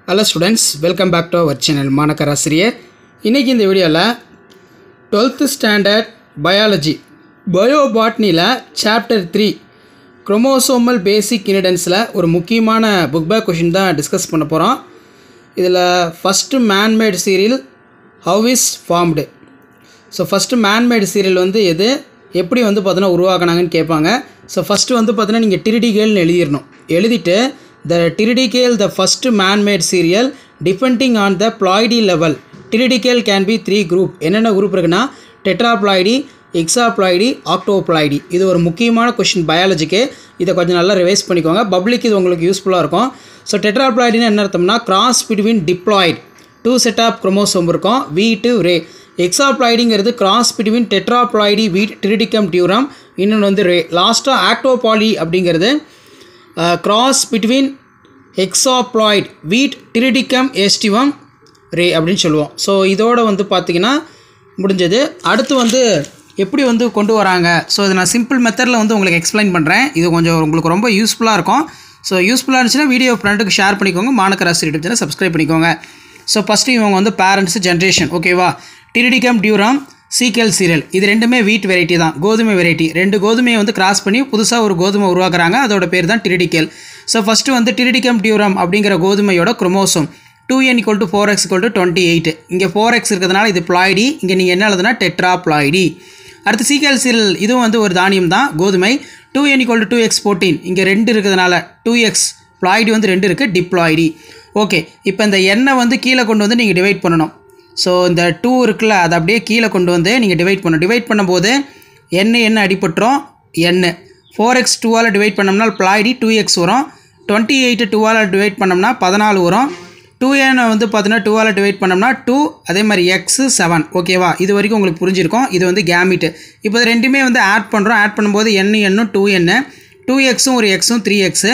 Hello students, welcome back to our channel மாணக்கராசிரியர். இன்னைக்கு இந்த வீடியோல 12th standard biology biobotanyல chapter 3 chromosomal basic inheritance ஒரு முக்கியமான book back question தான் டிஸ்கஸ் பண்ண போறோம். இதுல first man made cereal how is formed. So first man made cereal வந்து எது எப்படி வந்து பார்த்தனா உருவாக்குனாங்கன்னு கேட்பாங்க. So first வந்து பார்த்தனா நீங்க Tiridical னு எழுதிரணும். எழுதிட்டு the Tiridical the first man-made cereal depending on the ploidy level. Tiridical can be three group. என்னென்ன குரூப் இருக்குன்னா டெட்ராப்ளாய்டி, எக்ஸாப்ளாய்டி, ஆக்டோப்ளாய்டி. இது ஒரு முக்கியமான கொஸ்டின் பயாலஜிக்கு. இதை கொஞ்சம் நல்லா ரிவைஸ் பண்ணிக்கோங்க. பப்ளிக் இது உங்களுக்கு யூஸ்ஃபுல்லாக இருக்கும். ஸோ டெட்ராப்ளாய்டின்னு என்ன அர்த்தம்னா cross between diploid two set of chromosome இருக்கும் வீட்டு ரே. எக்ஸாப்ளாய்டிங்கிறது கிராஸ் பிட்வீன் டெட்ராப்ளாய்டி வீட் டிரிடிகம் டியூரம் இன்னொன்று வந்து ரே. லாஸ்ட்டாக ஆக்டோபாலி அப்படிங்கிறது cross between hexaploid wheat tiridicum aestivum ray அப்படின்னு சொல்லுவோம். ஸோ இதோட வந்து பார்த்திங்கன்னா முடிஞ்சது. அடுத்து வந்து எப்படி வந்து கொண்டு வராங்க. ஸோ இது நான் சிம்பிள் மெத்தடில் வந்து உங்களுக்கு எக்ஸ்பிளைன் பண்ணுறேன். இது கொஞ்சம் உங்களுக்கு ரொம்ப யூஸ்ஃபுல்லாக இருக்கும். ஸோ யூஸ்ஃபுல்லாக இருந்துச்சுன்னா வீடியோ ஃப்ரெண்டுக்கு ஷேர் பண்ணிக்கோங்க. மாணக்கராசி யூடியூப் சேனல் சப்ஸ்கிரைப் பண்ணிக்கோங்க. ஸோ ஃபஸ்ட்டு இவங்க வந்து பேரண்ட்ஸ் ஜென்ரேஷன் ஓகேவா. டிரிடிகம் டியூரம் சீக்கல் சீரியல் இது ரெண்டுமே வீட் வெரைட்டி தான், கோதுமை வெரைட்டி. ரெண்டு கோதுமையை வந்து கிராஸ் பண்ணி புதுசாக ஒரு கோதுமை உருவாக்குறாங்க. அதோட பேர் தான் டிரிடிக்கல். ஸோ ஃபஸ்ட்டு வந்து டிரிடிகம் டியூரம் அப்படிங்கிற கோதுமையோட குரோமோசோம் 2n = 4x = 28. இங்கே 4x இருக்கிறதுனால இது பிளாய்டி, இங்கே நீங்கள் என்ன எழுதுனா டெட்ராப்ளாய்டி. அடுத்து சீக்கல் சீரியல் இதுவும் வந்து ஒரு தானியம் தான், கோதுமை. 2n = 2x 14 இங்கே 2 இருக்கிறதுனால 2x பிளாய்டி வந்து 2 இருக்குது, டிப்ளாய்டி. ஓகே, இப்போ இந்த எண்ணெய் வந்து கீழே கொண்டு வந்து நீங்கள் டிவைட் பண்ணணும். ஸோ இந்த 2 இருக்குல்ல அதை அப்படியே கீழே கொண்டு வந்து நீங்கள் டிவைட் பண்ணணும். டிவைட் பண்ணும்போது என்ன அடிப்பட்டுரும் n 4x 2ஆல் டிவைட் பண்ணோம்னா பிளாய்டி 2x வரும். 28 2ஆல் டிவைட் பண்ணோம்னா 14 வரும். 2n வந்து பார்த்தீங்கன்னா 2ஆல் டிவைட் பண்ணோம்னா 2, அதே மாதிரி x 7. ஓகேவா, இது வரைக்கும் உங்களுக்கு புரிஞ்சிருக்கும். இது வந்து கேமிட்டு. இப்போ இது ரெண்டுமே வந்து ஆட் பண்ணுறோம். ஆட் பண்ணும்போது n 2n 2xம் ஒரு xம் 3x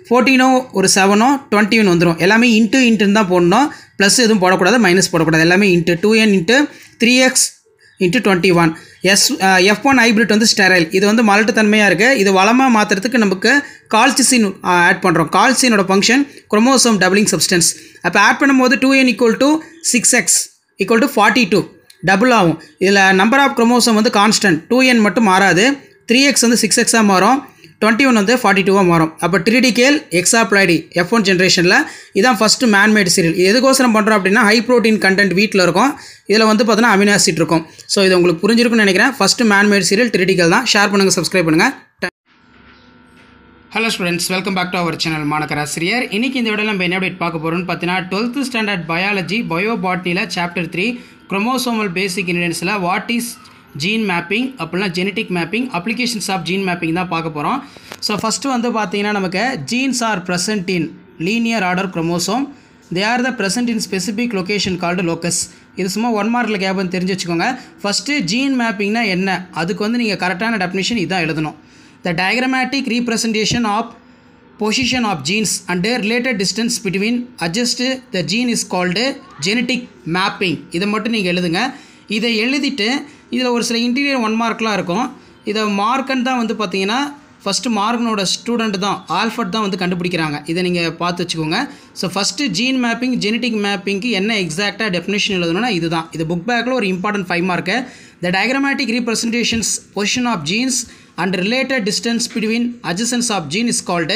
14 ஒரு 7 21 வந்துடும். எல்லாமே இன்ட்டுன்னு தான் போடணும். ப்ளஸ் எதுவும் போடக்கூடாது, மைனஸ் போடக்கூடாது. எல்லாமே into 2n × 3x × 21. F1 hybrid வந்து ஸ்டெரைல். இது வந்து மலட்டுத்தன்மையாக இருக்குது. இது வளமாக மாற்றுறதுக்கு நமக்கு கால்சிசின் ஆட் பண்ணுறோம். கால்சினோட ஃபங்க்ஷன் குரோமோசோம் டபுளிங் சப்ஸ்டன்ஸ். அப்போ ஆட் பண்ணும்போது 2n = 6x = 42 டபுள் ஆகும். இதில் நம்பர் ஆஃப் குரோமோசோம் வந்து கான்ஸ்டன்ட், 2n மட்டும் மாறாது. 3x வந்து 6xஆக மாறும், 21 வந்து 42ஆக மாறும். அப்போ டிரிடிக்கல் எக்ஸாப்ளாய்டி F1 ஜென்ரேஷனில் இதான் ஃபஸ்ட்டு மேன்மேட் சீரியல். இது எதுக்கோசரம் பண்ணுறோம் அப்படின்னா ஹை ப்ரோட்டீன் கண்டென்ட் வீட்டில் இருக்கும். இதில் வந்து பார்த்தீங்கன்னா அமினோ ஆசிட் இருக்கும். ஸோ இது உங்களுக்கு புரிஞ்சிருக்குன்னு நினைக்கிறேன். ஃபஸ்ட்டு மேன்மேட் சீரியல் டிரிடிக்கல் தான். ஷேர் பண்ணுங்கள், சப்ஸ்கிரைப் பண்ணுங்கள். Hello students, welcome back to our channel Manakkarasiriyar. இன்றைக்கி இந்த வீடியோவில் நம்ம என்ன அப்டேட் பார்க்க போகிறோம்னு பார்த்தீங்கன்னா 12th ஸ்டாண்டர்ட் பயாலஜி பயோபாட்னியில் சாப்டர் 3 குரோமோசோமல் பேசிக் இன்ஹெரிடன்ஸில் வாட் இஸ் ஜீன் மேப்பிங் அப்படின்னா genetic mapping applications of gene mapping தான் பார்க்க போகிறோம். ஸோ ஃபஸ்ட்டு வந்து பார்த்தீங்கன்னா நமக்கு genes are present in linear order chromosome. They are the present in specific location called locus. இது சும்மா 1 மார்க்கில் கேப்னு தெரிஞ்சு வச்சுக்கோங்க. ஃபஸ்ட்டு ஜீன் மேப்பிங்னா என்ன, அதுக்கு வந்து நீங்கள் கரெக்டான டெஃபினிஷன் இதான் எழுதணும். The diagrammatic representation of position of genes and their related distance between adjust the gene is called genetic mapping. இதை மட்டும் நீங்கள் எழுதுங்க. இதை எழுதிட்டு இதில் ஒரு சில இன்டீரியர் 1 மார்க்லாம் இருக்கும். இதை மார்க்கன் தான் வந்து பார்த்தீங்கன்னா ஃபஸ்ட்டு மார்க்கனோட ஸ்டூடெண்ட் தான் ஆல்ஃபர்ட் தான் வந்து கண்டுபிடிக்கிறாங்க. இதை நீங்கள் பார்த்து வச்சுக்கோங்க. So first gene mapping genetic மேப்பிங்க்கு என்ன எக்ஸாக்டாக டெஃபினேஷன் எழுதணும்னா இதுதான். இது புக் பேக்கில் ஒரு important 5 mark. The diagrammatic representations position of genes and related distance between adjacents of gene is called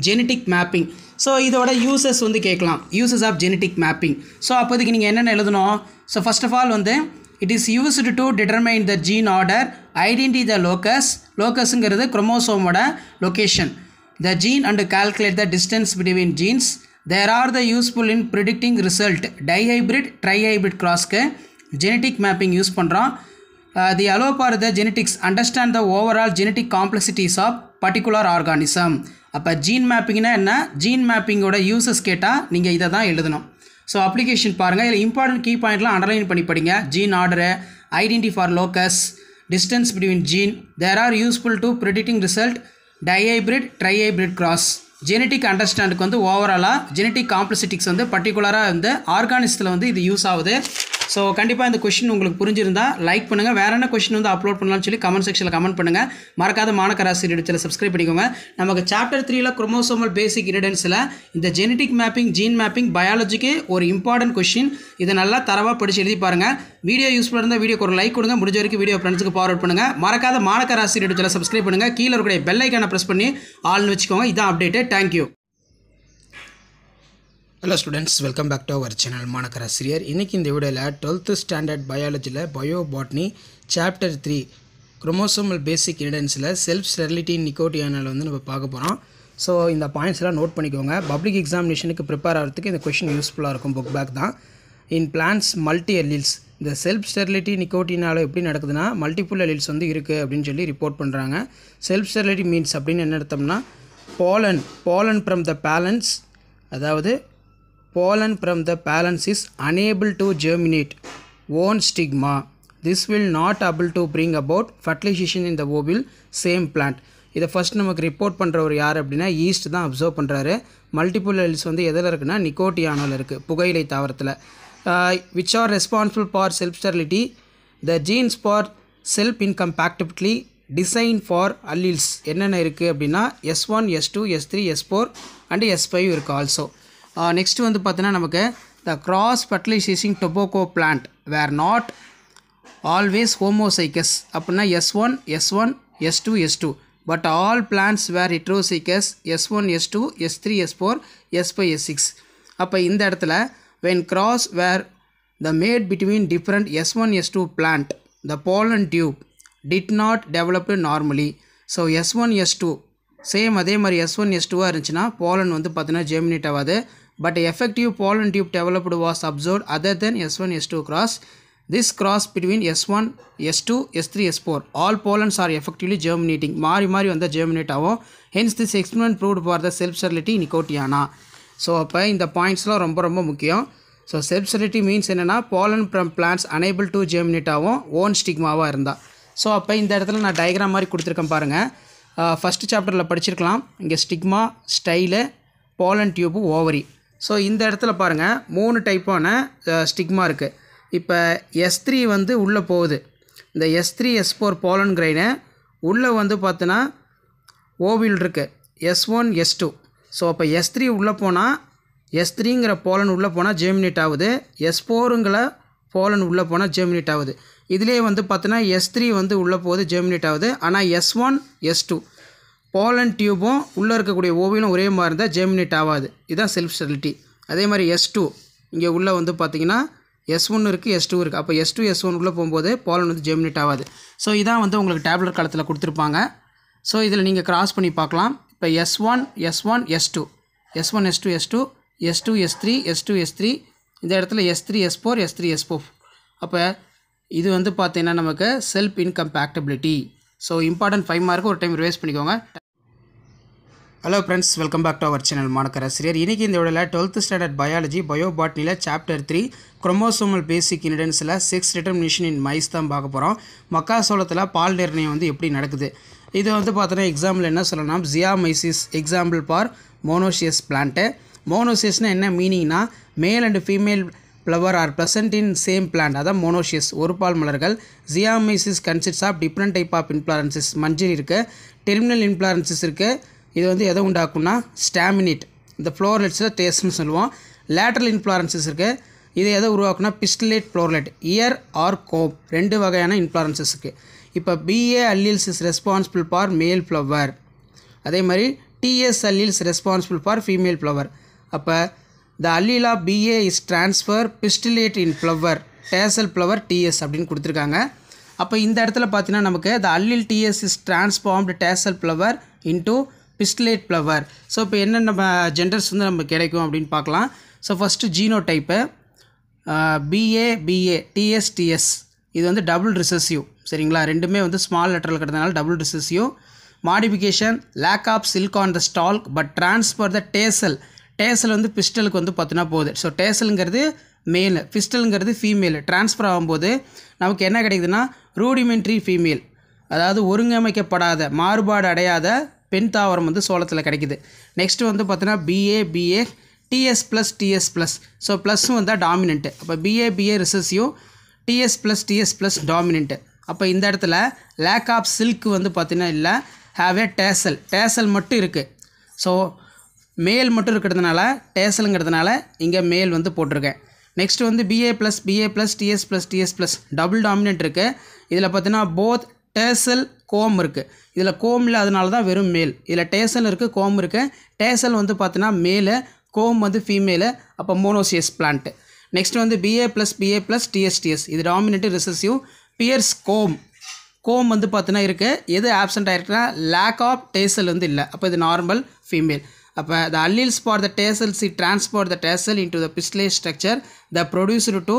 genetic mapping. So இதோட யூசஸ் வந்து கேட்கலாம், uses of genetic mapping. So அப்போதைக்கு நீங்கள் என்னென்ன எழுதணும். ஸோ ஃபர்ஸ்ட் ஆஃப் ஆல் வந்து it is used to determine the gene order, identify the locus. லோக்கஸுங்கிறது குரோமோசோமோட location. The gene and calculate the distance between genes. There are the useful in predicting result. Dihybrid trihybrid கிராஸ்க்கு genetic mapping use பண்ணுறோம். The allow for the genetics understand the overall genetic complexities of particular organism. அப்போ gene மேப்பிங்னா என்ன, gene மேப்பிங்கோட uses கேட்டால் நீங்கள் இதை தான் எழுதணும். So application பாருங்கள். இதில் இம்பார்ட்டன்ட் கீ பாயிண்ட்லாம் அண்டர்லைன் பண்ணி படிங்க. Gene order, identify locus, distance between gene, there are useful to predicting result, dihybrid trihybrid cross. Genetic அண்டர்ஸ்டாண்டுக்கு வந்து ஓவராலாக ஜெனட்டிக் காம்ப்ளெக்சிட்டிக்ஸ் வந்து பர்டிகுலராக வந்து ஆர்கானிசத்தில் வந்து இது யூஸ் ஆகுது. ஸோ கண்டிப்பாக இந்த கொஷின் உங்களுக்கு புரிஞ்சிருந்தா லைக் பண்ணுங்கள். வேறு என்ன கொஷின் வந்து அப்லோட் பண்ணலாம்னு சொல்லி கமெண்ட் செக்ஷனில் கமெண்ட் பண்ணுங்கள். மறக்காத மாணக்கராசி சேனலை சப்ஸ்கிரைப் பண்ணிக்கோங்க. நமக்கு சாப்டர் 3ல குரோமோசோமல் பேசிக் இன்ஹெரிடன்ஸில் இந்த ஜெனடிக் மேப்பிங், ஜீன் மேப்பிங், பயாலஜிக்கு ஒரு இம்பார்ட்டன்ட் கொஷின். இதை நல்லா தரவாக படித்து எழுதி பாருங்கள். வீடியோ யூஸ்ஃபுல்லாக இருந்தால் வீடியோக்கு ஒரு லைக் கொடுங்க. முடிஞ்ச வரைக்கும் வீடியோ ஃப்ரெண்ட்ஸுக்கு ஃபார்வர்ட் பண்ணுங்கள். மறக்காத மாணக்கராசி சேனலை சப்ஸ்கிரைப் பண்ணுங்கள். கீழே இருக்கிற பெல் ஐக்கானை ப்ரெஸ் பண்ணி ஆல்னு வச்சுக்கோங்க. இதான் update. Thank you. Hello students, welcome back to our channel Manakkarasiriyar. இன்றைக்கி இந்த வீடியோவில் 12th ஸ்டாண்டர்ட் பயாலஜியில் பயோபாட்னி சாப்டர் 3 குரோமோசோமல் பேசிக் இன்ஹெரிடன்ஸில் செல்ஃப் ஸ்டெரிலிட்டி நிக்கோட்டியானால் வந்து நம்ம பார்க்க போகிறோம். ஸோ இந்த பாயிண்ட்ஸ்லாம் நோட் பண்ணிக்கோங்க. பப்ளிக் எக்ஸாமினேஷனுக்கு ப்ரிப்பேர் ஆகிறதுக்கு இந்த கொஷின் யூஸ்ஃபுல்லாக இருக்கும். புக் பேக் தான். இன் பிளான்ஸ் மல்டி அல்லீல்ஸ், இந்த செல்ஃப் ஸ்டெரிலிட்டி நிக்கோட்டினால் எப்படி நடக்குதுன்னா மல்டிபிள் அல்லீல்ஸ் வந்து இருக்குது அப்படின்னு சொல்லி ரிப்போர்ட் பண்ணுறாங்க. செல்ஃப் ஸ்டெரிலிட்டி மீன்ஸ் அப்படின்னு என்ன அர்த்தம்னா pollen from the pallens, அதாவது pollen from the pallens is unable to germinate own stigma. This will not able to bring about fertilization in the ovule same plant. இதை first நமக்கு report பண்ணுறவர் யார் அப்படின்னா east தான் observe பண்ணுறாரு. Multiple alleles வந்து எதில் இருக்குன்னா நிக்கோட்டியானோவில் இருக்குது, புகையிலை தாவரத்தில். which are responsible for self sterility. The genes for self incompatibility designed for alleles என்னென்ன இருக்குது அப்படின்னா S1, S2, S3, S4 and S5 இருக்குது ஆல்சோ. நெக்ஸ்ட் வந்து பார்த்தீங்கன்னா நமக்கு the cross fertilizing tobacco plant were not always homozygous அப்படின்னா S1, S1, S2, S2, but all plants were heterozygous S1, S2, S3, S4, S5, S6. அப்போ இந்த இடத்துல when cross were the made between different S1, S2 plant, the pollen tube did not develop normally. So S1, S2 same அதே மாதிரி S1, S2 இருந்துச்சுன்னா pollen வந்து பார்த்தீங்கன்னா germinate ஆகாது. But effective pollen tube developed was observed other than S1, S2 cross. This cross between S1, S2, S3, S4, all pollens are effectively germinating. மாறி வந்து germinate ஆகும். Hence this experiment proved for the self sterility nicotiana. So அப்போ இந்த பாயிண்ட்ஸ்லாம் ரொம்ப முக்கியம். So self sterility means என்னென்னா pollen from plants unable to germinate ஆகும் own ஸ்டிக்மாவாக இருந்தால். ஸோ அப்போ இந்த இடத்துல நான் டயக்ராம் மாதிரி கொடுத்துருக்கேன் பாருங்கள். ஃபஸ்ட்டு சாப்டரில் படிச்சிருக்கலாம். இங்கே stigma, style, pollen tube, ovary. So இந்த இடத்துல பாருங்கள் 3 டைப்பான ஸ்டிக்மா இருக்குது. இப்போ S3 வந்து உள்ளே போகுது. இந்த S3, S4 pollen கிரைனை உள்ளே வந்து பார்த்தோன்னா ஓவில் இருக்குது S1, S2. ஸோ அப்போ S3 உள்ளே போனால் S3ங்கிற pollen உள்ளே போனால் ஜெர்மினேட் ஆகுது. S4ங்கிற pollen உள்ளே போனால் ஜெர்மினேட் ஆகுது. இதிலே வந்து பார்த்தோன்னா S3 வந்து உள்ளே போகுது, ஜெர்மினேட் ஆகுது. ஆனால் S1, S2 pollen டியூபும் உள்ளே இருக்கக்கூடிய ஓவிலும் ஒரே மாதிரி இருந்தால் ஜெர்மினேட் ஆகாது. இதுதான் செல்ஃப் ஸ்டெரிலிட்டி. அதே மாதிரி S2 இங்கே உள்ளே வந்து பார்த்திங்கன்னா S1 இருக்குது, S2 இருக்குது. அப்போ S2, S1 உள்ளே போகும்போது pollen வந்து ஜெர்மினேட் ஆகாது. ஸோ இதான் வந்து உங்களுக்கு டேப்லெட் காலத்தில் கொடுத்துருப்பாங்க. ஸோ இதில் நீங்கள் கிராஸ் பண்ணி பார்க்கலாம். இப்போ S1, S1, S2, S1, S2, S2, S2, S3, S2, S3, இந்த இடத்துல S3, S4, S3, S4. அப்போ இது வந்து பார்த்தீங்கன்னா நமக்கு self incompatibility. So important 5 mark ஒரு டைம் ரிவைஸ் பண்ணிக்கோங்க. Hello friends, welcome back to our channel Manakkarasiriyar. இன்றைக்கி இந்த வீடியோவில் 12th ஸ்டாண்டர்ட் பயாலஜி பயோபாட்னியில் சாப்டர் 3 குரோமோசோமல் பேசிக் இன்ஹெரிடன்ஸில் செக்ஸ் டிட்டர்மினேஷன் இன் மைஸ் தான் பார்க்க போகிறோம். மக்காசோளத்தில் பால் நிர்ணயம் வந்து எப்படி நடக்குது. இது வந்து பார்த்தோன்னா எக்ஸாம்பிள் என்ன சொல்லலாம், Zea mays example for monoecious plant. மோனோசியஸ்னால் என்ன மீனிங்னா male and female flower are present in same plant, அதான் மோனோசியஸ் ஒரு பால் மலர்கள். Zea mays consists of different type of inflorescences. மஞ்சள் இருக்குது, டெர்மினல் இன்ஃப்ளாரன்சஸ் இருக்குது. இது வந்து எதை உண்டாக்கும்னா ஸ்டாமினேட், இந்த ஃப்ளோரலெட்ஸில் டேஸ்ட்னு சொல்லுவோம். லேட்ரல் இன்ஃப்ளாரன்சஸ் இருக்குது. இது எதை உருவாக்குனா பிஸ்டிலேட், ஃப்ளோரலெட், இயர் ஆர் கோப், 2 வகையான இன்ஃப்ளாரன்சஸ் இருக்குது. இப்போ BA alleles is responsible for மேல் ஃப்ளவர். அதே மாதிரி TS alleles responsible for female flower. அப்போ த allele of BA is transfer pistillate in flower, dazzle flower TS அப்படின்னு கொடுத்துருக்காங்க. அப்போ இந்த இடத்துல பார்த்தீங்கன்னா நமக்கு த allele TS is transformed dazzle flower into pistillate flower. So இப்போ என்னென்ன ஜெண்டர்ஸ் வந்து நம்ம கிடைக்கும் அப்படின்னு பார்க்கலாம். So first genotype BA, TS, TS. இது வந்து டபுள் ரிசசிவ், சரிங்களா. ரெண்டுமே வந்து ஸ்மால் லெட்டரில் கிடந்தனால double recessive. Modification lack of silk on the stalk but transfer the tassel. Tassel வந்து பிஸ்டலுக்கு வந்து பார்த்தினா போகுது. ஸோ டேசலுங்கிறது மேல், பிஸ்டலுங்கிறது ஃபீமேல். ட்ரான்ஸ்ஃபர் ஆகும்போது நமக்கு என்ன கிடைக்குதுன்னா ரூடிமெண்ட்ரி ஃபீமேல், அதாவது ஒருங்கமைக்கப்படாத மாறுபாடு அடையாத பெண் தாவரம் வந்து சோளத்தில் கிடைக்குது. நெக்ஸ்ட்டு வந்து பார்த்தீங்கன்னா BA, TS plus TS plus. So ப்ளஸ்ஸும் வந்தால் டாமினண்ட்டு. அப்போ BA recessive, TS plus dominant. அப்போ இந்த இடத்துல லேக் ஆஃப் சில்க் வந்து பார்த்தீங்கன்னா இல்லை, ஹாவ் ஏ டேசல் மட்டும் இருக்குது. ஸோ மேல் மட்டும் இருக்கிறதுனால டேசலுங்கிறதுனால இங்கே மேல் வந்து போட்டிருக்கேன். நெக்ஸ்ட் வந்து BA plus TS plus double dominant இருக்குது. இதில் பார்த்தீங்கன்னா போத் டேசல் கோம் இருக்குது. இதில் கோம் இல்லை, அதனால தான் வெறும் மேல். இதில் டேசல் இருக்குது, கோம் இருக்குது. டேசல் வந்து பார்த்தீங்கன்னா மேலு, கோம் வந்து ஃபீமேலு. அப்போ மோனோசியஸ் பிளான்ட்டு. நெக்ஸ்ட் வந்து BA plus TS. இது டாமினண்ட்டு ரிசசிவ். பியர்ஸ் கோம் வந்து பார்த்தீங்கன்னா இருக்குது. எது ஆப்சண்ட் ஆகிருக்குன்னா லேக் ஆஃப் டேசல் வந்து இல்லை. அப்போ இது நார்மல் ஃபீமேல். அப்போ த allele for the tassel transport the tassel into the pistillate structure that produced to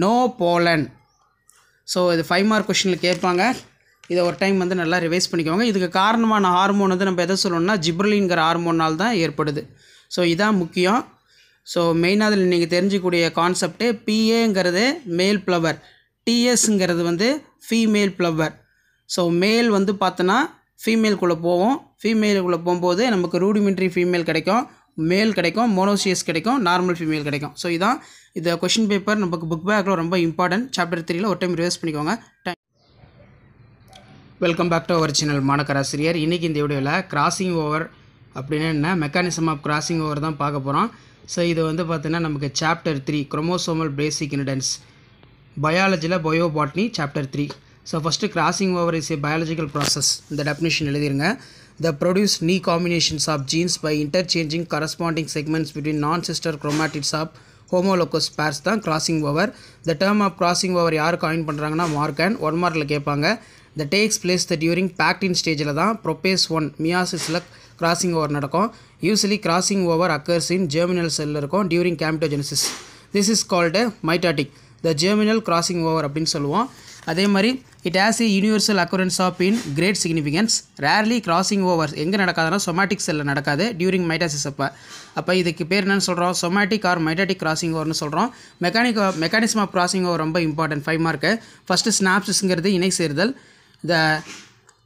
no pollen. So இது 5 மார்க் கொஷனில் கேட்பாங்க. இதை ஒரு டைம் வந்து நல்லா ரிவைஸ் பண்ணிக்கோங்க. இதுக்கு காரணமான ஹார்மோன் வந்து நம்ம எதை சொல்லணும்னா ஜிப்ரலின்கிற ஹார்மோனால் தான் ஏற்படுது. ஸோ இதான் முக்கியம். ஸோ மெயினாக அதில் நீங்கள் தெரிஞ்சிக்கக்கூடிய கான்செப்ட்டு PAங்கிறது மேல் ஃப்ளவர், TSங்கிறது வந்து ஃபீமேல் ஃப்ளவர். ஸோ மேல் வந்து பார்த்தோன்னா ஃபீமேல்குள்ளே போவோம். ஃபீமேலுக்குள்ளே போகும்போது நமக்கு ரூடிமெண்ட்ரி ஃபீமேல் கிடைக்கும், மேல் கிடைக்கும், மோனோசியஸ் கிடைக்கும், நார்மல் ஃபீமேல் கிடைக்கும். ஸோ இதான் இந்த கொஷின் பேப்பர் நமக்கு புக் பேக்கில் ரொம்ப இம்பார்ட்டன்ட். சாப்டர் 3ல் ஒரு டைம் ரிவைஸ் பண்ணிக்கோங்க. Welcome back to our channel Manakkarasiriyar. இன்றைக்கி இந்த வீடியோவில் கிராசிங் ஓவர் அப்படின்னா என்ன, மெக்கானிசம் ஆஃப் கிராசிங் ஓவர் தான் பார்க்க போகிறோம். ஸோ இது வந்து பார்த்தீங்கன்னா நமக்கு சாப்டர் 3 குரோமோசோமல் பேசிக் இன்ஹெரிட்டன்ஸ், பயாலஜியில் bio botany chapter 3. So first crossing over is a biological process. இந்த டெஃபினிஷன் எழுதிருங்க. The produce new combinations of genes by interchanging corresponding segments between non-sister chromatids of homologous pairs தான் crossing over. The term of crossing over யார் coin பண்ணுறாங்கன்னா மார்க்கன். 1 மார்க்கில் கேட்பாங்க. The takes place the during pactin ஸ்டேஜில் தான் prophase 1 மியாசிஸில் crossing over நடக்கும். Usually crossing over occurs in germinal செல்லில் இருக்கும் during gametogenesis. This is called mitotic, the germinal crossing over அப்படின்னு சொல்லுவோம். அதே மாதிரி it has a universal occurrence of in great significance. Rarely crossing overs எங்கே நடக்காதுன்னா சொமேட்டிக் செல்லில் நடக்காது, டியூரிங் மைட்டாசிஸ். அப்போ இதுக்கு பேர் என்னென்னு சொல்கிறோம், சொமேட்டிக் ஆர் மைட்டாட்டிக் கிராசிங் ஓவர்னு சொல்கிறோம். மெக்கானிசம் ஆஃப் கிராசிங் ஓவர் ரொம்ப இம்பார்ட்டன்ட். 5 மார்க்கு. ஃபஸ்ட்டு ஸ்னாப்சிஸ்ங்கிறது இணை சேர்தல். The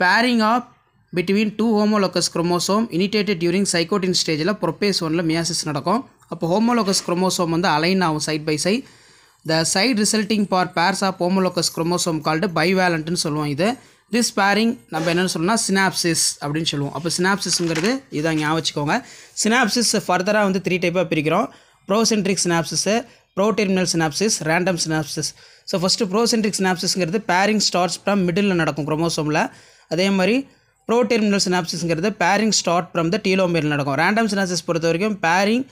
pairing of between 2 homologous chromosome initiated during சைக்கோட்டின் ஸ்டேஜில் ப்ரோபேஸ் 1ல் மியாசிஸ் நடக்கும். அப்போ ஹோமோலோகஸ் குரோமோசோம் வந்து அலைன் ஆகும் side by side. The side resulting for pairs of homologous chromosome called bivalentன்னு சொல்லுவோம். இது திஸ் பேரிங் நம்ம என்னென்னு சொல்லணும்னா சினாப்சிஸ் அப்படின்னு சொல்லுவோம். அப்போ சினாப்சிஸ்ங்கிறது இதை ஞாபகம் வச்சுக்கோங்க. சினாப்சிஸ் ஃபர்தராக வந்து 3 டைப்பாக பிரிக்கிறோம். Procentric synapsis, proterminal synapsis, random synapsis. So first procentric சினாப்சிஸ்ங்கிறது பேரிங் ஸ்டார்ட்ஸ் ஃப்ரம் மிடில் நடக்கும் குரோமோசோமில். அதே மாதிரி ப்ரோடெர்மினல் சினாப்சிஸ்ங்கிறது பேரிங் ஸ்டார்ட் ஃப்ரம் த டீலோமேரில் நடக்கும். ரேண்டம் சினாப்சிஸ் பொறுத்த வரைக்கும் pairing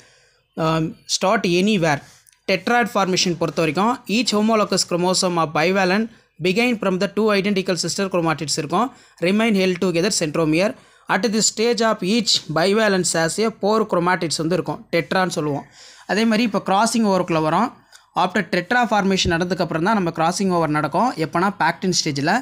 start anywhere. Tetrad formation பொறுத்த வரைக்கும் each homologous chromosome of bivalent begin from the 2 identical sister chromatids இருக்கும். Remain held together centromere. At the stage of each bivalents as a 4 chromatids வந்து இருக்கும், டெட்ரான்னு சொல்லுவோம். அதே மாதிரி இப்போ கிராசிங் ஓவருக்குள்ளே வரும். ஆஃப்டர் டெட்ரா ஃபார்மேஷன் நடந்ததுக்கப்புறம் தான் நம்ம கிராசிங் ஓவர் நடக்கும். எப்போனா பேக்டின் ஸ்டேஜில்.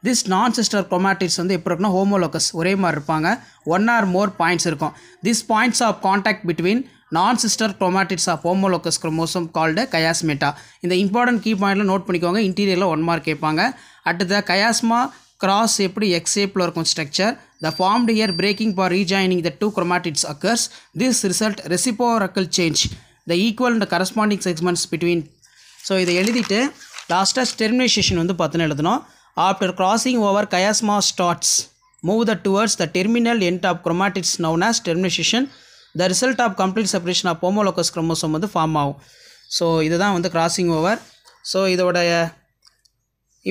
திஸ் நான் சிஸ்டர் குரோமாட்டிட்ஸ் வந்து எப்படி இருக்குன்னா ஹோமோலோகஸ் ஒரே மாதிரி இருப்பாங்க. 1 or more பாயிண்ட்ஸ் இருக்கும். This points of contact between non-sister chromatids of homologous chromosome called chiasmata. இந்த இம்பார்ட்டன்ட் கீ பாயிண்டில் நோட் பண்ணிக்கோங்க. இன்டீரியரில் 1 மார்க் கேட்பாங்க. அடுத்த chiasma cross எப்படி எக்ஸ் ஷேப்பில் இருக்கும் structure. The formed here breaking for rejoining the 2 chromatids occurs. This result reciprocal change the equal and corresponding segments between. So இதை எழுதிட்டு லாஸ்ட்டாக ஸ்டெர்மினேஷன் வந்து பார்த்தோன்னு எழுதணும். After crossing over chiasma starts move the towards the terminal end of chromatids known as termination. The result of complete separation of homologous chromosome வந்து form ஆகும். So இதுதான் வந்து கிராசிங் ஓவர். ஸோ இதோடைய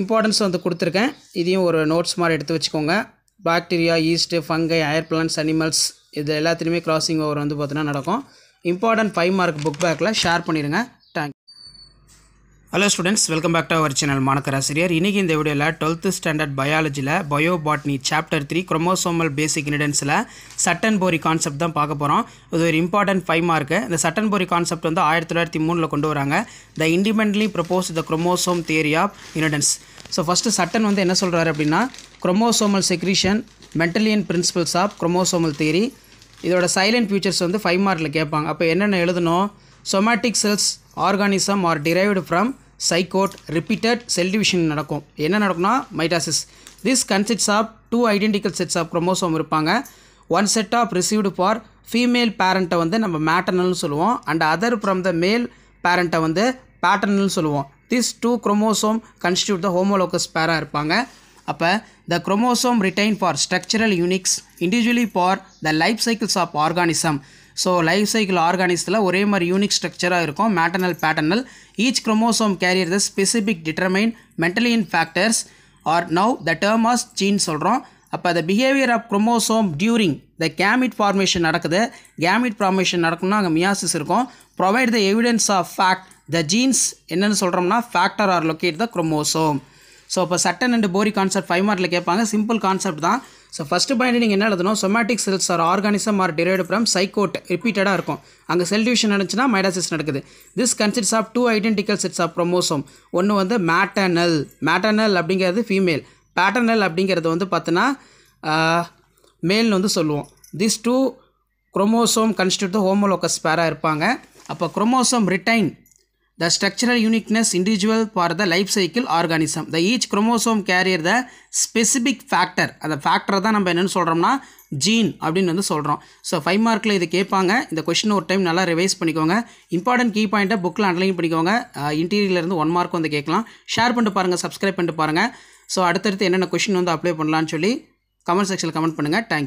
இம்பார்ட்டன்ஸ் வந்து கொடுத்துருக்கேன். இதையும் ஒரு நோட்ஸ் மாதிரி எடுத்து வச்சுக்கோங்க. பாக்டீரியா, ஈஸ்ட்டு, ஃபங்கை, ஏர் பிளான்ட்ஸ், அனிமல்ஸ் இது எல்லாத்துலேயுமே கிராசிங் ஓவர் வந்து பார்த்தீங்கன்னா நடக்கும். இம்பார்ட்டன்ட் 5 மார்க் புக் பேக்கில் ஷேர் பண்ணிடுங்க. Hello students, welcome back to our channel Manakkarasiriyar. இன்றைக்கி இந்த வீடியோவில் 12th ஸ்டாண்டர்ட் பயாலஜியில் பயோபாட்னி சாப்டர் 3 குரோமோசோமல் பேசிக் இன்ஹெரிட்டன்ஸில் சட்டன் போரி கான்செப்ட் தான் பார்க்க போகிறோம். இது ஒரு இம்பார்ட்டன்ட் 5 மார்க்கு. இந்த சட்டன் போரி கான்செப்ட் வந்து 1903 கொண்டு வராங்க. The independently propose the chromosome theory of inheritance. So first Sutton வந்து என்ன சொல்கிறாரு அப்படின்னா chromosomal segregation, Mendelian principles of chromosomal theory. இதோட சைலண்ட் ஃபியூச்சர்ஸ் வந்து 5 மார்க்கில் கேட்பாங்க. அப்போ என்னென்ன எழுதணும், somatic cells organism are derived from zygote, repeated cell division நடக்கும். என்ன நடக்கும்னா mitosis. This consists of 2 identical sets of chromosome இருப்பாங்க. 1 set of received for female பேரண்ட்டை வந்து நம்ம மேட்டர்னல்னு சொல்லுவோம். அண்ட் அதர் ஃப்ரம் த மேல் பேரண்ட்டை வந்து பேட்டர்னல்னு சொல்லுவோம். This 2 chromosome constitute the homologous பேராக இருப்பாங்க. அப்போ the chromosome retain for structural uniques individually for the life cycles of organism. So life cycle ஆர்கானிஸில் ஒரே மாதிரி யூனிக் ஸ்ட்ரக்சராக இருக்கும், maternal paternal. Each chromosome carrier the specific determine Mendelian factors are now the term as gene சொல்கிறோம். அப்போ the behaviour of chromosome during the gamete formation நடக்குது. Gamete formation நடக்கணும்னா அங்கே மியாசிஸ் இருக்கும். Provide the evidence of fact the genes என்னென்னு சொல்கிறோம்னா factor are locate the chromosome. So இப்போ Sutton and Boveri concept 5 மார்க்கில் கேட்பாங்க. சிம்பிள் கான்செப்ட் தான். ஸோ ஃபஸ்ட்டு பாயிண்ட் நீங்கள் என்ன எழுதணும், somatic cells are organism are derived from zygote ரிப்பீட்டடாக இருக்கும். அங்கே செல் டிவிஷன் நடந்துச்சுன்னா மைடாசிஸ் நடக்குது. This consists of 2 identical sets of chromosome. ஒன்று வந்து மேட்டர்னல் அப்படிங்கிறது ஃபீமேல், பேட்டர்னல் அப்படிங்கிறது வந்து பார்த்தோன்னா மேல்னு வந்து சொல்லுவோம். This 2 chromosome constitute the homologous பேராக இருப்பாங்க. அப்போ chromosome retain the structural uniqueness individual for the life cycle organism. The each chromosome carrier the specific factor. அந்த ஃபேக்டரை தான் நம்ம என்னென்னு சொல்கிறோம்னா ஜீன் அப்படின்னு வந்து சொல்கிறோம். ஸோ 5 மார்க்கில் இது கேட்பாங்க. இந்த கொஷின் ஒரு டைம் நல்லா ரிவைஸ் பண்ணிக்கோங்க. இம்பார்ட்டன்ட் கீ பாயிண்ட்டை புக்கில் அண்டர்லைன் பண்ணிக்கோங்க. இன்டீரியர்லேருந்து 1 மார்க் வந்து கேட்கலாம். ஷேர் பண்ணிட்டு பாருங்கள், சப்ஸ்கிரைப் பண்ணிட்டு பாருங்கள். ஸோ அடுத்தடுத்து என்னென்ன கொஷின் வந்து அப்ளை பண்ணலான்னு சொல்லி கமெண்ட் செக்ஷனில் கமெண்ட் பண்ணுங்கள். தேங்க்யூ.